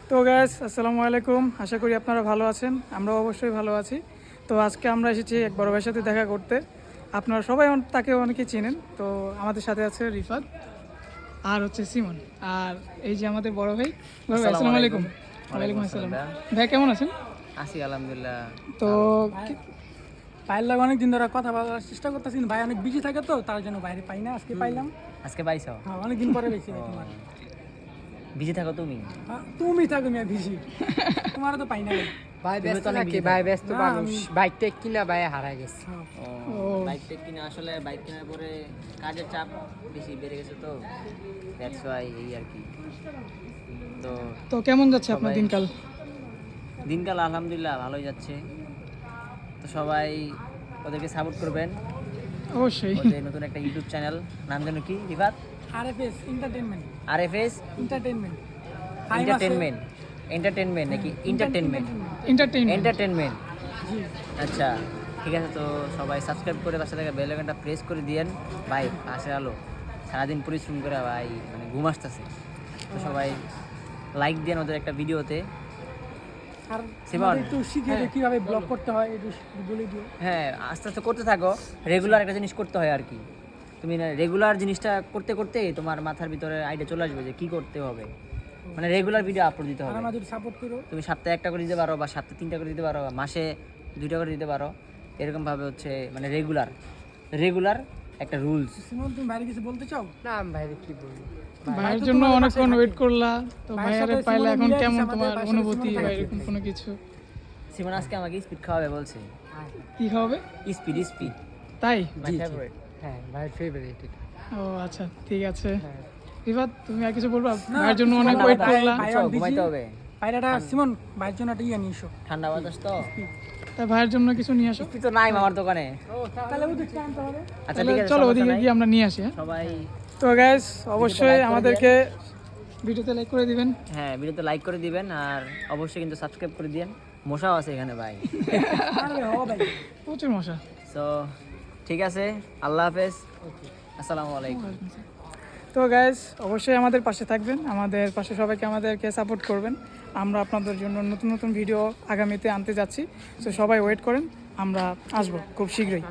তো গাইস আসসালামু আলাইকুম, আশা করি আপনারা ভালো আছেন। আমরাও অবশ্যই ভালো আছি। তো আজকে আমরা এসেছি এক বড় ভাইয়ের সাথে দেখা করতে। আপনারা সবাই তাকে অনেকে চেনেন। তো আমাদের সাথে আছে রিফাত আর হচ্ছে সিমন, আর এই যে আমাদের বড় ভাই। বড় ভাই আসসালামু আলাইকুম। ওয়ালাইকুম আসসালাম। ভাই কেমন আছেন? আছি আলহামদুলিল্লাহ। তো ভাইয়ের লাগে অনেক দিন ধরে কথা বলার চেষ্টা করতেছি, ভাই অনেক বিজি থাকে তো তার জন্য বাইরে পাই না। আজকে পাইলাম। আজকে পাইছো? হ্যাঁ, অনেক দিন পরে পেয়েছি ভাই তোমার। বিজি থাকো তুমি? হ্যাঁ, তুমি থাকো মিয়া বিজি, তোমার তো পাই না ভাই। ভাই তুমি ব্যস্ত তো অনেক নাকি? busy ভাই থাকো। ব্যস্ত না, মানুষ। আমি- বাইকটা কিনা ভাই হারাই গেছে। বাইক টেক কিনে আসলে বাইক কেনার পরে কাজের চাপ বেশি বেড়ে গেছে, তো দ্যাটস ওয়াই এই আর কি। তো তো কেমন যাচ্ছে আপনার সবাই- দিনকাল? দিনকাল আলহামদুলিল্লাহ ভালোই যাচ্ছে। তো সবাই ওদেরকে সাপোর্ট করবেন। অবশ্যই। ওদের নতুন একটা ইউটিউব চ্যানেল, নাম যেন কি রিফাত? আরএফএস এন্টারটেইনমেন্ট। আরএফএস এন্টারটেইনমেন্ট এন্টারটেনমেন্ট নাকি এন্টারটেনমেন্ট? এন্টারটেইনমেন্ট। এন্টারটেনমেন্ট। জি। আচ্ছা ঠিক আছে, তো সবাই সাবস্ক্রাইব করে পাশে থেকে বেল আইকনটা প্রেস করে দিয়েন ভাই। পাশে আলো সারাদিন পরিশ্রম করে ভাই, মানে ঘুম আসতেছে। তো সবাই লাইক দেন ওদের একটা ভিডিওতে। আর সিমন। আমাদের একটু শিখিয়ে দিও কিভাবে ব্লগ করতে হয়, একটু বলে দিও। হ্যাঁ, আস্তে আস্তে করতে থাকো। রেগুলার একটা জিনিস করতে হয় আর কি। তুমি রেগুলার জিনিসটা করতে করতে তোমার মাথার ভিতরে আইডিয়া চলে আসবে যে কী করতে হবে। মানে রেগুলার ভিডিও আপলোড দিতে আর হবে। আমাদের সাপোর্ট করো। তুমি সপ্তাহে একটা করে দিতে পারো, বা সপ্তাহে 3টা করে দিতে পারো, মাসে 2টা করে দিতে পারো। এরকমভাবে হচ্ছে মানে রেগুলার একটা রুলস। সিমন, তুমি বাইরে কিছু বলতে চাও? না আমি ভাইরে কি বলবো। ভাইয়ের তো জন্য তোমাদের অনেকক্ষণ বাসায় ওয়েট থাকে। করলা, তো ভাইয়ের ভাইয়ারে সাথে পাইলে সিমনে এখন মিলে কেমন দিছে, তোমার আমাদের বাসায় অনুভূতি সিমনে বা থাকে। এরকম কোনো কিছু? সিমন আজকে আমাকে স্পিড খাওয়াবে বলছে। কি খাওয়াবে? স্পিড। তাই? My favourite. হ্যাঁ ভাইয়ের ফেভারিট এটা। ও আচ্ছা, ঠিক আছে। হ্যাঁ। রিফাত, তুমি আর কিছু বলবা? না, ভাইয়ের জন্য কিছু অনেক বলবো না, ওয়েট ভাই- করলা। ভাই- চল, ঘুমাইতে হবে। বাইরেটা সিমন ভাইয়ের জন্য একটা ইয়ে নিয়ে এসো। ঠান্ডা বাতাস তো। তাই ভাইয়ের জন্য কিছু নিয়ে আসো। স্পিড তো নাই মামার দোকানে। তাহলে ওদেরকে আনতে হবে। আচ্ছা তাহলে ঠিক আছে, চলো সমস্যা ওদিকে নাই। গিয়ে আমরা নিয়ে আসি। হ্যাঁ? সবাই তো গাইস অবশ্যই like করে আমাদেরকে ভিডিওতে লাইক করে দিবেন। হ্যাঁ ভিডিওতে লাইক করে দিবেন, আর অবশ্যই কিন্তু সাবস্ক্রাইব করে দিবেন। মশাও আছে এখানে ভাই। আরে হ ভাই। প্রচুর মশা। সো ঠিক আছে, আল্লাহ হাফেজ, আসসালামু আলাইকুম। তো গাইস অবশ্যই আমাদের পাশে থাকবেন, আমাদের পাশে সবাইকে আমাদেরকে সাপোর্ট করবেন। আমরা আপনাদের জন্য নতুন নতুন ভিডিও আগামীতে আনতে যাচ্ছি। তো সবাই ওয়েট করেন, আমরা আসবো খুব শীঘ্রই।